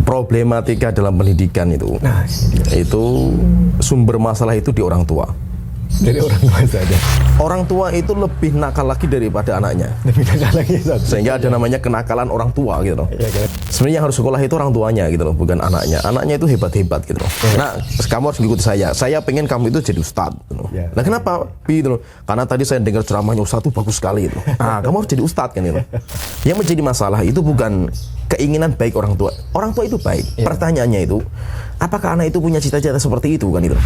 problematika dalam pendidikan itu sumber masalah itu di orang tua. Dari orang tua saja. Orang tua itu lebih nakal lagi daripada anaknya. Lebih nakal lagi. Sehingga ada namanya kenakalan orang tua gitu loh. Ya, kan? Sebenarnya yang harus sekolah itu orang tuanya gitu loh, bukan anaknya. Anaknya itu hebat-hebat gitu loh. Nah, kamu harus mengikuti saya. Saya pengen kamu itu jadi ustadz gitu loh. Nah, kenapa? Gitu loh. Karena tadi saya dengar ceramahnya ustadz itu bagus sekali gitu. Nah, kamu harus jadi ustadz kan gitu. Yang menjadi masalah itu bukan keinginan baik orang tua. Orang tua itu baik. Pertanyaannya itu, apakah anak itu punya cita-cita seperti itu kan itu?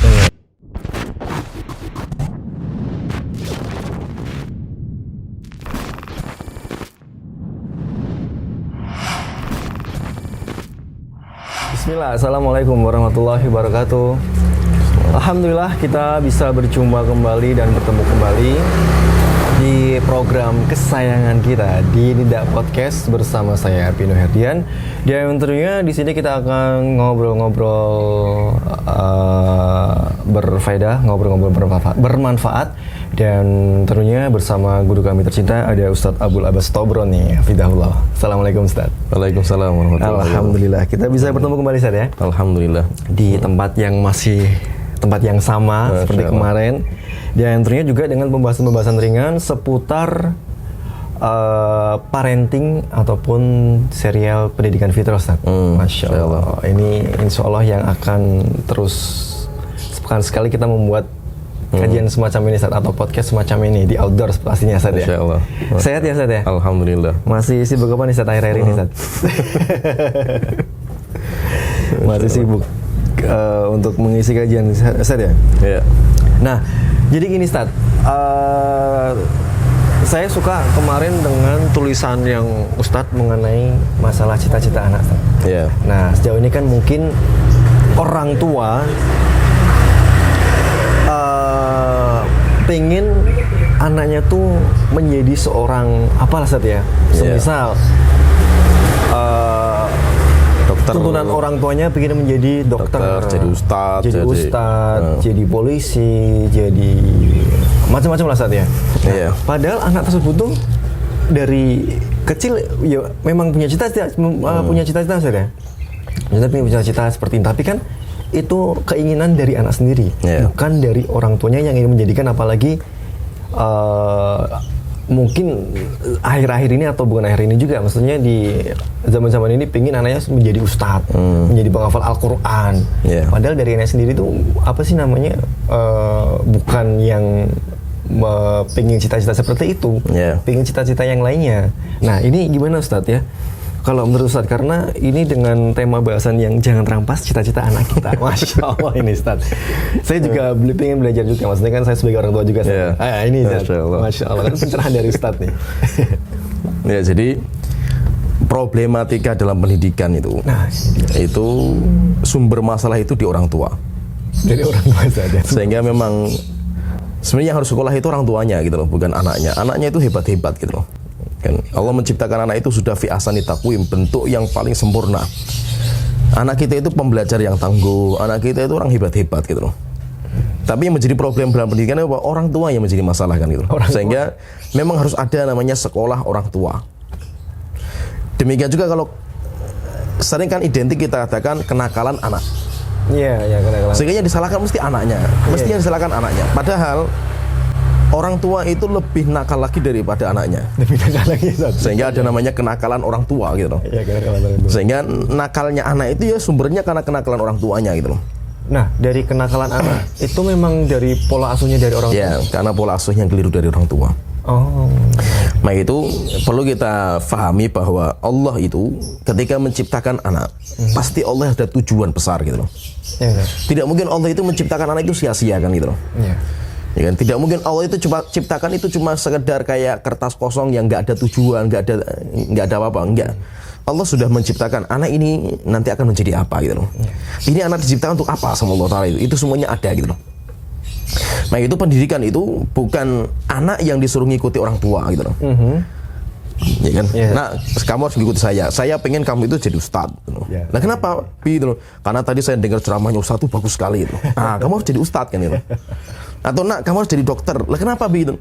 Bismillah, Assalamualaikum warahmatullahi wabarakatuh. Alhamdulillah kita bisa berjumpa kembali dan bertemu kembali di program kesayangan kita di Nida Podcast bersama saya Pino Herdian. Dan tentunya di sini kita akan ngobrol-ngobrol berfaedah, ngobrol-ngobrol bermanfaat. Dan tentunya bersama guru kami tercinta ada Ustadz Abul Abbas Tobron nih, Fidahullah. Assalamualaikum Ustadz. Waalaikumsalam warahmatullahi wabarakatuh. Alhamdulillah kita bisa bertemu kembali Ustadz ya. Alhamdulillah. Di tempat yang sama seperti kemarin. Dan tentunya juga dengan pembahasan-pembahasan ringan seputar parenting ataupun serial pendidikan fitrah Ustadz. Masya Allah. Ini insya Allah yang akan terus sekali kita membuat kajian semacam ini Ustadz, atau podcast semacam ini di outdoor pastinya Ustadz ya. Masya Allah. Sehat ya Ustadz ya? Alhamdulillah. Masih sibuk apa nih Ustadz akhir-akhir ini Ustadz? Masih sibuk untuk mengisi kajian Ustadz ya? Iya. Nah, jadi gini Ustadz, saya suka kemarin dengan tulisan yang Ustadz mengenai masalah cita-cita anak Ustadz. Iya. Nah, sejauh ini kan mungkin orang tua pengen anaknya tuh menjadi seorang apalah Ustadz ya, semisal dokter, tuntunan orang tuanya pengen menjadi dokter, jadi ustadz, jadi polisi, jadi macam-macam lah Ustadz ya. Iya. Padahal anak tersebut tuh dari kecil ya memang punya cita-cita, punya cita-cita Ustadz ya. Kita punya cita-cita seperti ini, tapi kan itu keinginan dari anak sendiri, bukan dari orang tuanya yang ingin menjadikan, apalagi mungkin akhir-akhir ini atau bukan akhir ini juga, maksudnya di zaman-zaman ini pengen anaknya menjadi ustadz, menjadi penghafal Al-Quran. Padahal dari anak sendiri itu apa sih namanya, bukan yang pengen cita-cita seperti itu, pengen cita-cita yang lainnya. Nah ini gimana Ustadz ya? Kalau menurut Ustadz, karena ini dengan tema bahasan yang jangan terampas cita-cita anak kita. Masya Allah ini Ustadz. Saya juga pengen belajar juga, maksudnya kan saya sebagai orang tua juga. Ini Ustadz. Masya Allah, kan pencerahan dari Ustadz nih. Ya, jadi problematika dalam pendidikan itu sumber masalah itu di orang tua. Dari orang tua saja. Sehingga memang sebenarnya yang harus sekolah itu orang tuanya gitu loh, bukan anaknya. Anaknya itu hebat-hebat gitu loh. Kan Allah menciptakan anak itu sudah fi ahsani taqwim, bentuk yang paling sempurna. Anak kita itu pembelajar yang tangguh, anak kita itu orang hebat-hebat gitu loh. Tapi yang menjadi problem dalam pendidikan itu orang tua yang menjadi masalah kan gitu. Sehingga memang harus ada namanya sekolah orang tua. Demikian juga kalau sering kan identik kita katakan kenakalan anak. Iya, kenakalan. Sehingga yang disalahkan mesti anaknya, yang disalahkan anaknya. Padahal orang tua itu lebih nakal lagi daripada anaknya. Lebih nakal lagi. Sehingga ada namanya kenakalan orang tua gitu loh. Kenakalan orang tua. Sehingga nakalnya anak itu ya sumbernya karena kenakalan orang tuanya gitu loh. Nah, dari kenakalan anak itu memang dari pola asuhnya dari orang tua. Ya, karena pola asuhnya keliru dari orang tua. Nah itu perlu kita fahami bahwa Allah itu ketika menciptakan anak, pasti Allah ada tujuan besar gitu loh. Tidak mungkin Allah itu menciptakan anak itu sia-sia kan gitu loh. Ya kan? Tidak mungkin Allah itu ciptakan itu cuma sekedar kayak kertas kosong yang nggak ada tujuan, nggak ada apa-apa, enggak. Allah sudah menciptakan anak ini nanti akan menjadi apa gitu loh. Ini anak diciptakan untuk apa sama Allah Ta'ala itu semuanya ada gitu loh. Nah itu pendidikan itu bukan anak yang disuruh ngikuti orang tua gitu loh. Ya kan? Nah, kamu harus mengikuti saya. Saya pengen kamu itu jadi ustadz. Nah, kenapa? Gitu loh. Karena tadi saya dengar ceramahnya ustadz itu bagus sekali gitu. Nah, kamu harus jadi ustadz kan gitu. Atau nak, kamu harus jadi dokter. Lah kenapa gitu?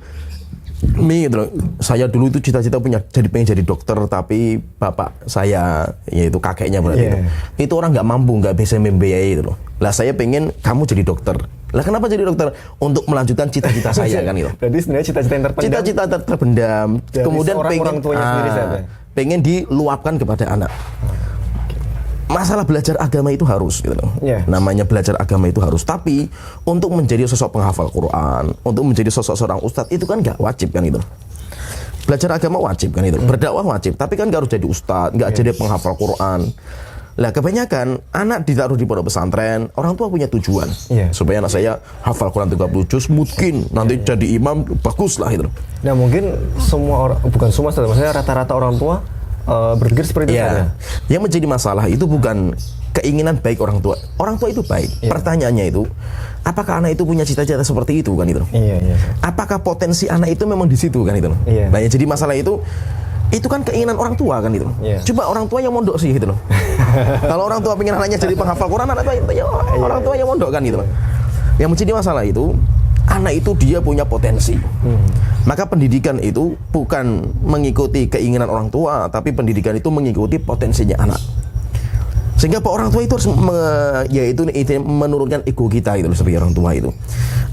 Mi gitu loh. Saya dulu itu cita-cita pengen jadi dokter, tapi bapak saya, yaitu kakeknya berarti itu orang nggak mampu, nggak bisa membiayai itu loh. Lah saya pengen kamu jadi dokter. Lah kenapa jadi dokter? Untuk melanjutkan cita-cita saya kan gitu. Jadi sebenarnya cita-cita yang terpendam. Cita-cita terpendam. Kemudian orang tuanya sendiri pengen diluapkan kepada anak. Masalah belajar agama itu harus gitu loh. Namanya belajar agama itu harus. Tapi untuk menjadi sosok penghafal Quran, untuk menjadi sosok seorang ustadz itu kan nggak wajib kan itu. Belajar agama wajib kan itu. Berdakwah wajib. Tapi kan nggak harus jadi ustadz, nggak jadi penghafal Quran. Lah kebanyakan anak ditaruh di pondok pesantren, orang tua punya tujuan supaya anak saya hafal Quran 30 juz, mungkin nanti jadi imam, bagus lah itu. Nah mungkin semua orang, bukan semua, maksudnya rata-rata orang tua berpikir seperti itu. Yang menjadi masalah itu bukan keinginan baik orang tua. Orang tua itu baik. Pertanyaannya itu, apakah anak itu punya cita-cita seperti itu kan itu? Apakah potensi anak itu memang di situ kan itu? Nah, yang jadi masalah itu kan keinginan orang tua kan itu. Coba orang tua yang mondok sih gitu loh. Kalau orang tua pengen anaknya jadi penghafal Quran, anak tua ya orang tua yang mondok kan gitu loh. Yang menjadi masalah itu, anak itu dia punya potensi. Maka pendidikan itu bukan mengikuti keinginan orang tua, tapi pendidikan itu mengikuti potensinya anak. Sehingga orang tua itu harus yaitu menurunkan ego kita itu sebagai orang tua itu.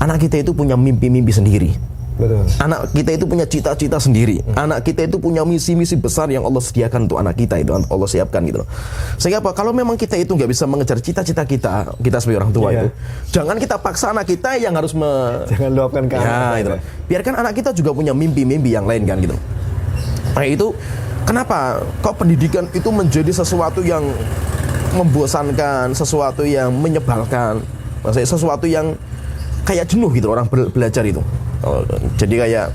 Anak kita itu punya mimpi-mimpi sendiri. Betul. Anak kita itu punya cita-cita sendiri. Anak kita itu punya misi-misi besar yang Allah sediakan untuk anak kita itu, Allah siapkan gitu loh. Sehingga apa? Kalau memang kita itu nggak bisa mengejar cita-cita kita sebagai orang tua itu, jangan kita paksa anak kita yang harus jangan luapkan ke anak. Gitu. Biarkan anak kita juga punya mimpi-mimpi yang lain kan gitu. Nah itu kenapa kok pendidikan itu menjadi sesuatu yang membosankan, sesuatu yang menyebalkan, maksudnya sesuatu yang kayak jenuh gitu orang belajar itu. Jadi kayak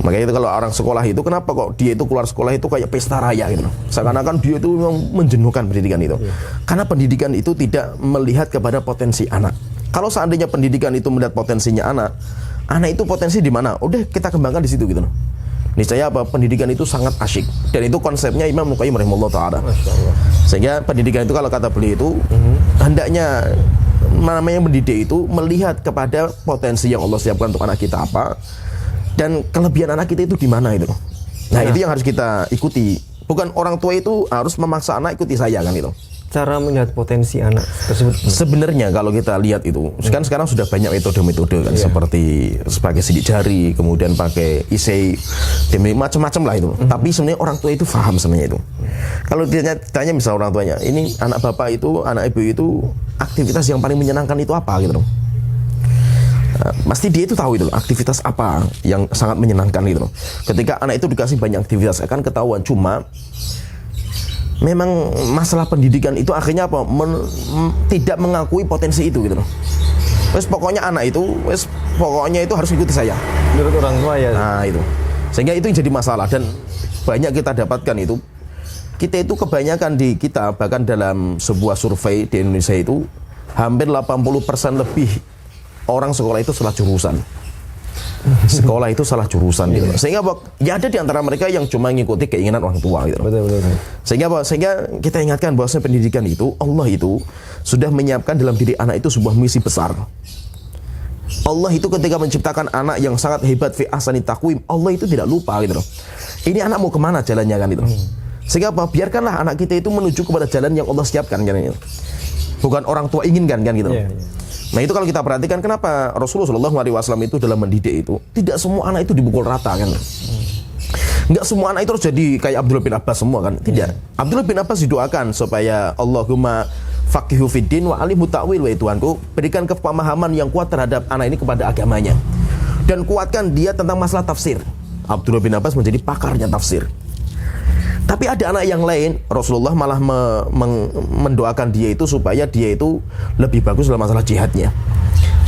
makanya itu kalau orang sekolah itu kenapa kok dia itu keluar sekolah itu kayak pesta raya gitu. Seakan-akan dia itu memang menjenuhkan pendidikan itu. Karena pendidikan itu tidak melihat kepada potensi anak. Kalau seandainya pendidikan itu melihat potensinya anak itu potensi di mana? Udah kita kembangkan di situ gitu loh. Niscaya apa? Pendidikan itu sangat asyik. Dan itu konsepnya Imam Al-Qayyim rahimahullah ta'ala. Sehingga pendidikan itu kalau kata beliau itu hendaknya namanya mendidik itu melihat kepada potensi yang Allah siapkan untuk anak kita apa dan kelebihan anak kita itu di mana itu. Nah, itu yang harus kita ikuti. Bukan orang tua itu harus memaksa anak ikuti saya kan itu. Cara melihat potensi anak tersebut. Sebenarnya kalau kita lihat itu, sekarang sudah banyak metode-metode kan seperti pakai sidik jari, kemudian pakai isei, macam-macam lah itu. Tapi sebenarnya orang tua itu paham sebenarnya itu. Kalau ditanya misal orang tuanya, ini anak bapak itu, anak ibu itu aktivitas yang paling menyenangkan itu apa gitu loh. Pasti dia itu tahu itu loh, aktivitas apa yang sangat menyenangkan gitu loh. Ketika anak itu dikasih banyak aktivitas akan ketahuan, cuma memang masalah pendidikan itu akhirnya apa? Tidak mengakui potensi itu gitu loh. Wes pokoknya anak itu, pokoknya itu harus ikuti saya. Menurut orang tua ya. Nah itu, sehingga itu yang jadi masalah dan banyak kita dapatkan itu. Kita itu kebanyakan di kita bahkan dalam sebuah survei di Indonesia itu hampir 80% lebih orang sekolah itu salah jurusan. Sekolah itu salah jurusan gitu. Sehingga ya ada di antara mereka yang cuma mengikuti keinginan orang tua gitu. Betul. Sehingga kita ingatkan bahwasanya pendidikan itu Allah itu sudah menyiapkan dalam diri anak itu sebuah misi besar. Allah itu ketika menciptakan anak yang sangat hebat fi ahsani taqwim, Allah itu tidak lupa gitu loh. Ini anak mau kemana jalannya kan itu. Sehingga biarkanlah anak kita itu menuju kepada jalan yang Allah siapkan kan itu. Bukan orang tua inginkan kan gitu. Nah itu kalau kita perhatikan kenapa Rasulullah SAW itu dalam mendidik itu tidak semua anak itu dipukul rata kan. Enggak semua anak itu harus jadi kayak Abdullah bin Abbas semua kan. Tidak. Abdullah bin Abbas didoakan supaya Allahumma faqihu fiddin wa alimhu ta'wil, wa Tuhanku berikan kepemahaman yang kuat terhadap anak ini kepada agamanya dan kuatkan dia tentang masalah tafsir. Abdullah bin Abbas menjadi pakarnya tafsir. Tapi ada anak yang lain, Rasulullah malah mendoakan dia itu supaya dia itu lebih bagus dalam masalah jihadnya.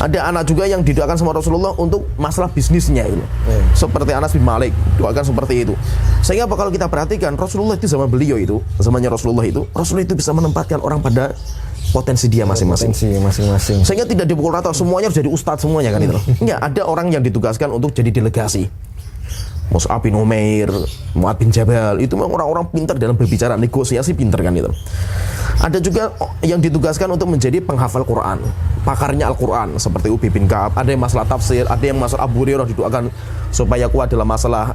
Ada anak juga yang didoakan sama Rasulullah untuk masalah bisnisnya itu. Seperti Anas bin Malik, doakan seperti itu. Sehingga kalau kita perhatikan Rasulullah itu zaman beliau itu, zamannya Rasulullah itu bisa menempatkan orang pada potensi dia masing-masing. Sehingga tidak dipukul rata semuanya harus jadi ustadz semuanya kan itu. Enggak, ada orang yang ditugaskan untuk jadi delegasi. Mus'ab bin Umair, Mu'ad bin Jabal, itu memang orang-orang pintar dalam berbicara, negosiasi pintar kan itu. Ada juga yang ditugaskan untuk menjadi penghafal Quran, pakarnya Al-Quran seperti Ubay bin Ka'ab. Ada yang masalah tafsir, ada yang masalah Abu Hurairah didoakan supaya kuat dalam masalah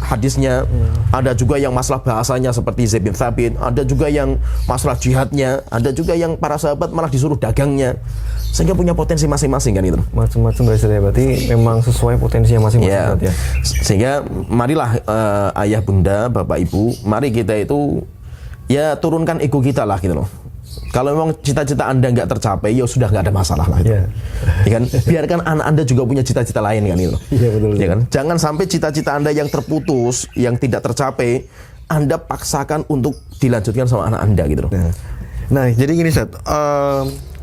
hadisnya. Ada juga yang masalah bahasanya seperti Zaid bin Thabit. Ada juga yang masalah jihadnya. Ada juga yang para sahabat malah disuruh dagangnya. Sehingga punya potensi masing-masing kan itu. Macam-macam berarti memang sesuai potensinya masing-masing ya. Sehingga marilah ayah bunda, bapak ibu, mari kita itu ya turunkan ego kita lah gitu loh. Kalau memang cita-cita Anda nggak tercapai, ya sudah nggak ada masalah lah. Ya kan? Biarkan anak Anda juga punya cita-cita lain kan itu. Iya betul. Ya kan? Jangan sampai cita-cita Anda yang terputus, yang tidak tercapai, Anda paksakan untuk dilanjutkan sama anak Anda gitu loh. Nah, jadi gini Ustaz,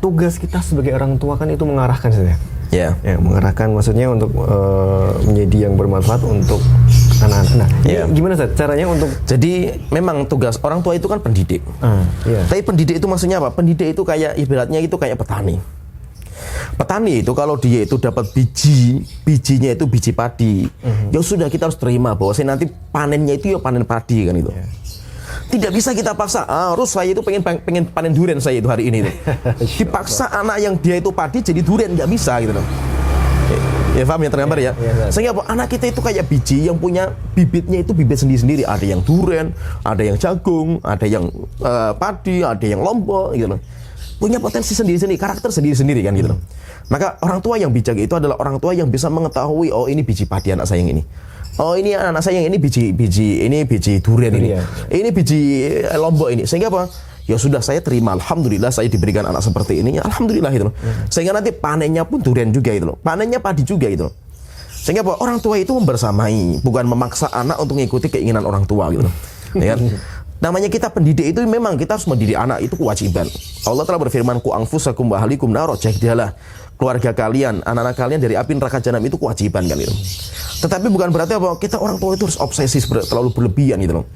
tugas kita sebagai orang tua kan itu mengarahkan saja. Ya, mengarahkan maksudnya untuk menjadi yang bermanfaat untuk anak-anak. Nah, gimana Ustaz caranya untuk? Jadi memang tugas orang tua itu kan pendidik. Tapi pendidik itu maksudnya apa? Pendidik itu kayak ibaratnya itu kayak petani. Petani itu kalau dia itu dapat bijinya itu biji padi, ya sudah kita harus terima bahwa nanti panennya itu ya panen padi kan itu. Tidak bisa kita paksa, harus saya itu pengen panen durian saya itu hari ini tuh. Dipaksa anak yang dia itu padi jadi durian, nggak bisa gitu loh. Ya paham ya, tergambar ya. Sehingga anak kita itu kayak biji yang punya bibitnya itu bibit sendiri-sendiri. Ada yang durian, ada yang jagung, ada yang padi, ada yang lombok gitu loh. Punya potensi sendiri-sendiri, karakter sendiri-sendiri kan gitu loh. Maka orang tua yang bijak itu adalah orang tua yang bisa mengetahui, oh ini biji padi anak saya yang ini. Oh ini anak saya yang ini biji durian ini. Ini biji lombok ini. Sehingga apa? Ya sudah saya terima, alhamdulillah saya diberikan anak seperti ini. Ya alhamdulillah gitu loh. Sehingga nanti panennya pun durian juga gitu loh. Panennya padi juga gitu loh. Sehingga apa? Orang tua itu membersamai, bukan memaksa anak untuk mengikuti keinginan orang tua gitu loh. Ya kan? Namanya kita pendidik itu memang kita harus mendidik anak, itu kewajiban. Allah telah berfirman, ku anfusakum wa ahlikum naro, jahdialah keluarga kalian, anak-anak kalian dari api neraka jahanam, itu kewajiban kan itu. Tetapi bukan berarti apa kita orang tua itu harus obsesi terlalu berlebihan gitu loh.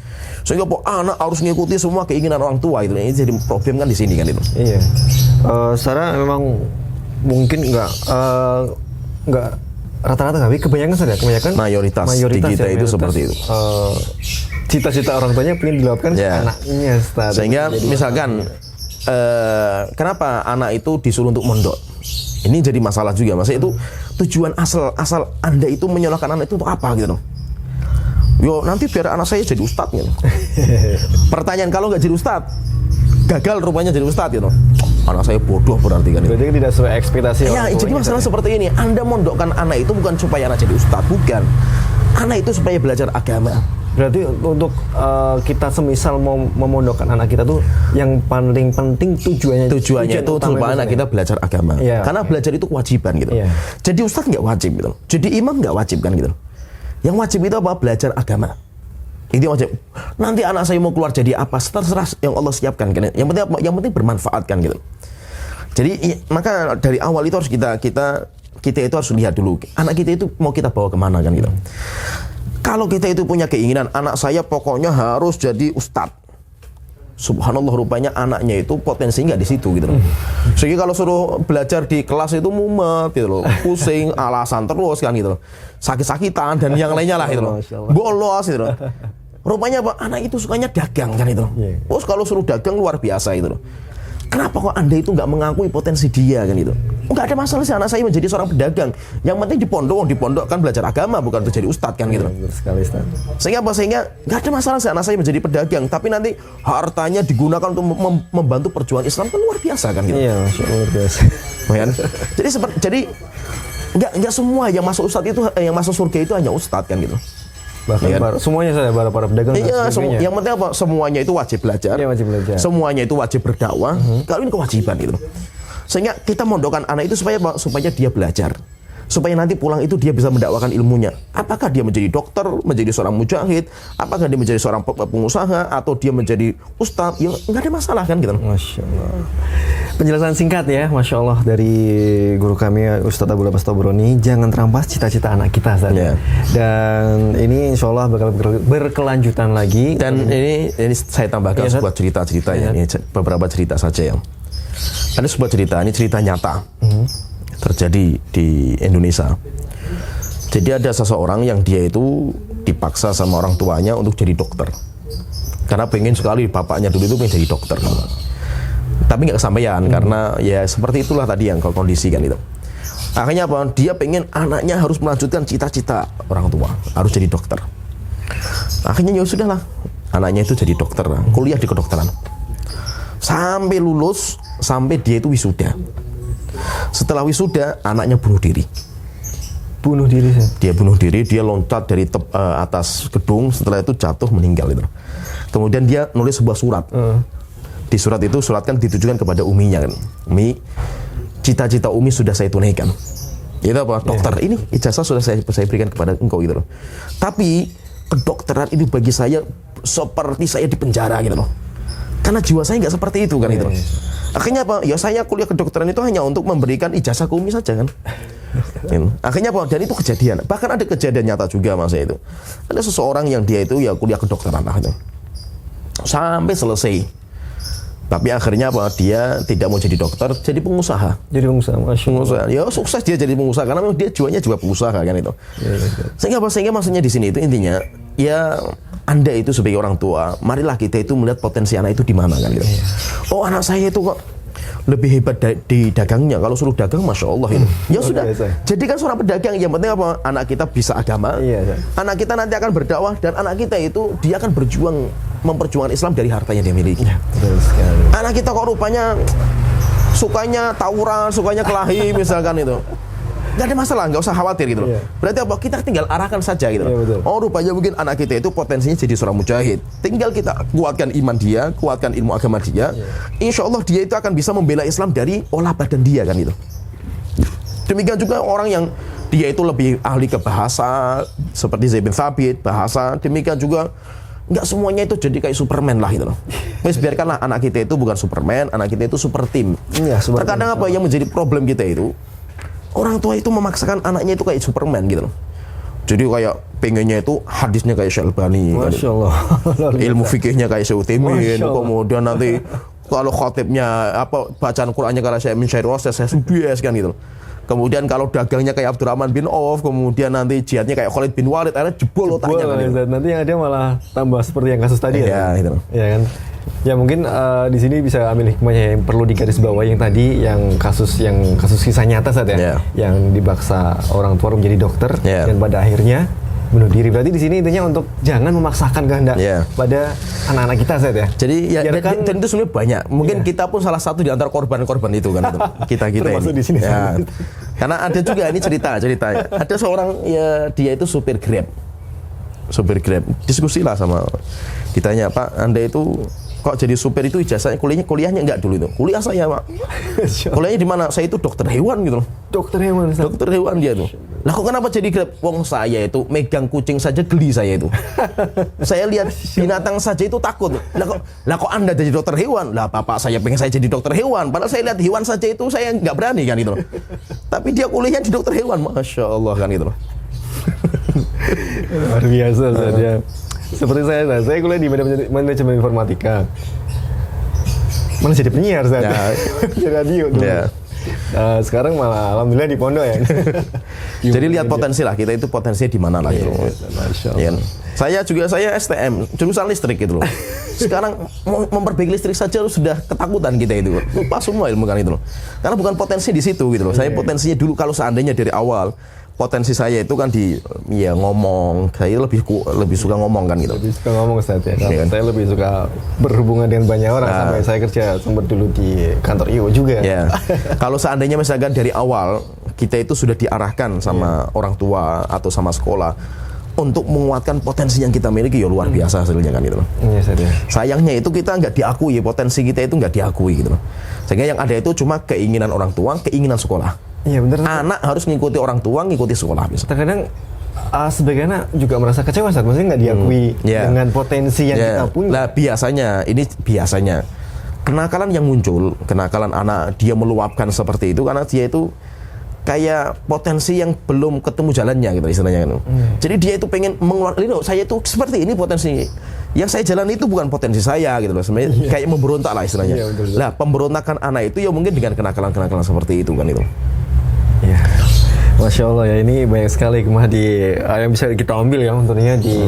Sehingga anak harus mengikuti semua keinginan orang tua itu. Ini jadi problem kan di sini kan itu. Iya. Secara memang mungkin enggak rata-rata tapi kebanyakan mayoritas di kita itu seperti itu. Cita-cita orang tuanya pengen dilakukan anaknya. Sehingga misalkan kenapa anak itu disuruh untuk mondok? Ini jadi masalah juga. Maksudnya itu tujuan asal Anda itu menyalahkan anak itu untuk apa gitu loh. Yo nanti biar anak saya jadi ustadz gitu. Pertanyaan, kalau nggak jadi ustadz, gagal rupanya jadi ustadz gitu. Anak saya bodoh berarti kan. Berarti tidak sesuai ekspektasi. Ya, jadi masalah seperti ini. Anda mondokkan anak itu bukan supaya anak jadi ustadz, bukan. Anak itu supaya belajar agama. Berarti untuk kita semisal mau memondokkan anak kita tuh yang paling penting tujuannya itu supaya anak kita belajar agama. Karena belajar itu kewajiban gitu. Jadi ustadz nggak wajib gitu. Jadi imam nggak wajib kan gitu. Yang wajib itu apa? Belajar agama. Itu wajib. Nanti anak saya mau keluar jadi apa? Terserah yang Allah siapkan kan. Yang penting apa? Yang penting bermanfaat kan gitu. Jadi maka dari awal itu harus kita itu harus lihat dulu anak kita itu mau kita bawa kemana kan gitu. Kalau kita itu punya keinginan anak saya pokoknya harus jadi ustadz, subhanallah rupanya anaknya itu potensinya nggak di situ gitu loh. Sehingga kalau suruh belajar di kelas itu mumet gitu loh, pusing, alasan terus kan gitu loh, sakit-sakitan dan yang lainnya lah gitu loh, bolos gitu loh. Rupanya apa? Anak itu sukanya dagang kan itu. Terus kalau suruh dagang luar biasa itu loh. Kenapa kok Anda itu nggak mengakui potensi dia kan itu? Nggak ada masalah sih anak saya menjadi seorang pedagang. Yang penting di pondok kan belajar agama, bukan untuk jadi ustadz kan gitu. Sekali, Sehingga nggak ada masalah sih anak saya menjadi pedagang, tapi nanti hartanya digunakan untuk membantu perjuangan Islam kan luar biasa kan gitu. Iya, luar biasa. Jadi nggak semua yang masuk ustadz itu, yang masuk surga itu hanya ustadz kan gitu. Bahkan semuanya para pedagang. Iya, yang penting apa? Semuanya itu wajib belajar. Iya, wajib belajar. Semuanya itu wajib berdakwah. Kalau ini kewajiban gitu. Sehingga kita mondokkan anak itu supaya dia belajar. Supaya nanti pulang itu dia bisa mendakwakan ilmunya. Apakah dia menjadi dokter, menjadi seorang mujahid, apakah dia menjadi seorang pengusaha, atau dia menjadi ustadz, ya nggak ada masalah kan gitu. Masya Allah. Penjelasan singkat ya, Masya Allah dari guru kami Ustadz Abu Abbas Tabrani. Jangan terampas cita-cita anak kita saat ini. Dan ini Insya Allah bakal berkelanjutan lagi. Dan ini saya tambahkan sebuah cerita-cerita ya. Ini beberapa cerita saja yang ada sebuah cerita, ini cerita nyata terjadi di Indonesia. Jadi ada seseorang yang dia itu dipaksa sama orang tuanya untuk jadi dokter. Karena pengen sekali, bapaknya dulu itu pengen jadi dokter. Tapi nggak kesampaian karena ya seperti itulah tadi yang kondisi kan itu. Akhirnya apa? Dia pengen anaknya harus melanjutkan cita-cita orang tua, harus jadi dokter. Akhirnya ya sudahlah, anaknya itu jadi dokter, kuliah di kedokteran. Sampai lulus, sampai dia itu wisuda. Setelah wisuda, anaknya bunuh diri. Bunuh diri sih. Dia bunuh diri, dia loncat dari atas gedung, setelah itu jatuh meninggal itu. Kemudian dia nulis sebuah surat. Di surat itu, surat kan ditujukan kepada uminya kan. Umi, cita-cita Umi sudah saya tunaikan. Itu apa? Dokter. Ini ijazah sudah saya berikan kepada engkau gitu loh. Tapi kedokteran itu bagi saya seperti saya di penjara gitu loh. Karena jiwa saya nggak seperti itu kan itu. Akhirnya apa? Ya saya kuliah kedokteran itu hanya untuk memberikan ijazah ke Umi saja kan. Akhirnya apa? Dan itu kejadian. Bahkan ada kejadian nyata juga masa itu. Ada seseorang yang dia itu ya kuliah kedokteran lah itu. Sampai selesai. Tapi akhirnya apa? Dia tidak mau jadi dokter, jadi pengusaha. Jadi pengusaha, Masya Allah. Pengusaha. Ya sukses dia jadi pengusaha karena memang dia jiwanya jiwa pengusaha kan itu. Sehingga apa? Sehingga maksudnya di sini itu intinya ya Anda itu sebagai orang tua, marilah kita itu melihat potensi anak itu di mana kan gitu. Oh anak saya itu kok lebih hebat di dagangnya. Kalau suruh dagang, Masya Allah itu. Ya sudah, jadikan seorang pedagang. Yang penting apa? Anak kita bisa agama. Anak kita nanti akan berdakwah dan anak kita itu dia akan berjuang memperjuangkan Islam dari hartanya dia miliki. Anak kita kok rupanya sukanya tawuran, sukanya kelahi misalkan itu. Gak ada masalah, nggak usah khawatir gitu loh. Berarti apa? Kita tinggal arahkan saja gitu loh. Oh rupanya mungkin anak kita itu potensinya jadi seorang mujahid. Tinggal kita kuatkan iman dia, kuatkan ilmu agama dia. Insya Allah dia itu akan bisa membela Islam dari olah badan dia kan itu. Demikian juga orang yang dia itu lebih ahli ke bahasa, seperti Zaid bin Thabit, bahasa. Demikian juga nggak semuanya itu jadi kayak Superman lah gitu loh. Wes biarkanlah anak kita itu bukan Superman, anak kita itu super team. Terkadang apa yang menjadi problem kita itu, orang tua itu memaksakan anaknya itu kayak Superman gitu loh. Jadi kayak pengennya itu hadisnya kayak Syalbani, Masya Allah. Ilmu fikihnya kayak Syuuthaimin, kemudian nanti kalau khotibnya apa bacaan Qur'annya kalau saya Syair Rasul saya subias kan gitu. Kemudian kalau dagangnya kayak Abdurrahman bin Auf, kemudian nanti jihadnya kayak Khalid bin Walid, akhirnya jebol otaknya kan gitu. Nanti yang ada malah tambah seperti yang kasus tadi ya. Gitu. Ya kan. Ya mungkin di sini bisa ambil hikmahnya yang perlu digarisbawahi yang tadi yang kasus kisah nyata saat ya, yang dibaksa orang tua menjadi dokter dan pada akhirnya bunuh diri. Berarti di sini intinya untuk jangan memaksakan kehendak pada anak-anak kita saat ya. Jadi ya dan itu sebenarnya banyak. Mungkin kita pun salah satu di antara korban-korban itu kan itu. Kita ini. Di sini. Ya. Karena ada juga ini ceritanya. Ada seorang ya dia itu supir Grab. Diskusi lah sama ditanya, "Pak, Anda itu kok jadi supir itu ijazahnya kuliahnya enggak dulu itu?" "Kuliah saya, Pak." "Kuliahnya di mana?" "Saya itu dokter hewan gitu loh." Dokter hewan. Dokter hewan dia tuh. Lah kok kenapa jadi Grab? Wong saya itu megang kucing saja geli saya itu. Saya lihat binatang saja itu takut. Lah kok Anda jadi dokter hewan? Lah bapak saya pengen saya jadi dokter hewan. Padahal saya lihat hewan saja itu saya nggak berani kan itu loh. Tapi dia kuliahnya di dokter hewan, Masya Allah kan itu loh. Luar biasa saja. Seperti saya kuliah di manajemen informatika. Mana jadi penyiar saya? Di radio dulu. Sekarang malah alhamdulillah di pondok ya. Jadi lihat potensi lah, kita itu potensinya di mana lah gitu. Saya STM, jurusan listrik gitu loh. Sekarang memperbaiki listrik saja sudah ketakutan kita itu. Lupa semua ilmu kan itu loh. Karena bukan potensi di situ gitu loh. Saya potensinya dulu kalau seandainya dari awal potensi saya itu kan ngomong, saya lebih suka ngomong kan gitu. Lebih suka ngomong Ustaz ya. Saya lebih suka berhubungan dengan banyak orang sampai saya kerja sempat dulu di kantor IO juga. Ya. Kalau seandainya misalkan dari awal kita itu sudah diarahkan sama orang tua atau sama sekolah untuk menguatkan potensi yang kita miliki, ya luar biasa hasilnya kan gitu loh. Sayangnya itu kita nggak diakui, potensi kita itu nggak diakui gitu loh. Sehingga yang ada itu cuma keinginan orang tua, keinginan sekolah. Iya benar. Anak harus ngikuti orang tua, ngikuti sekolah. Terkadang sebagian anak juga merasa kecewa saat maksudnya nggak diakui dengan potensi yang kita punya. Lah biasanya kenakalan yang muncul, kenakalan anak dia meluapkan seperti itu karena dia itu kayak potensi yang belum ketemu jalannya gitu istilahnya kan. Jadi dia itu pengen mengeluarkan, saya itu seperti ini potensi. Yang saya jalan itu bukan potensi saya gitu loh. Sebenarnya kayak memberontak lah istilahnya. Lah pemberontakan anak itu ya mungkin dengan kenakalan-kenakalan seperti itu kan itu. Ya. Masya Allah ya, ini banyak sekali hikmah yang bisa kita ambil ya tentunya di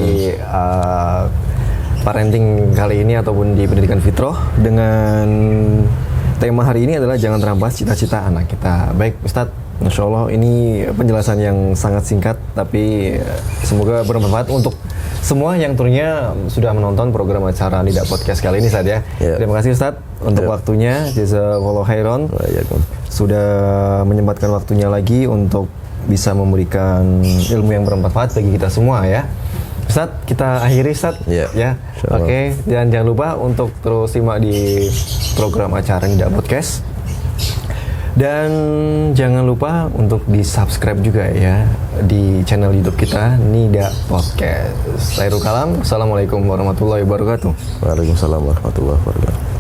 parenting kali ini ataupun di pendidikan fitrah dengan tema hari ini adalah jangan terampas cita-cita anak kita. Baik Ustadz, Masya Allah ini penjelasan yang sangat singkat, tapi semoga bermanfaat untuk semua yang tentunya sudah menonton program acara Nida Podcast kali ini Ustadz ya. Terima kasih Ustadz untuk waktunya, jazakallahu khairan. Sudah menyempatkan waktunya lagi untuk bisa memberikan ilmu yang bermanfaat bagi kita semua ya. Ustadz, kita akhiri Ustadz ya. Oke, dan jangan lupa untuk terus simak di program acara Nida Podcast. Dan jangan lupa untuk di-subscribe juga ya di channel YouTube kita Nida Podcast. Khairul kalam. Assalamualaikum warahmatullahi wabarakatuh. Waalaikumsalam warahmatullahi wabarakatuh.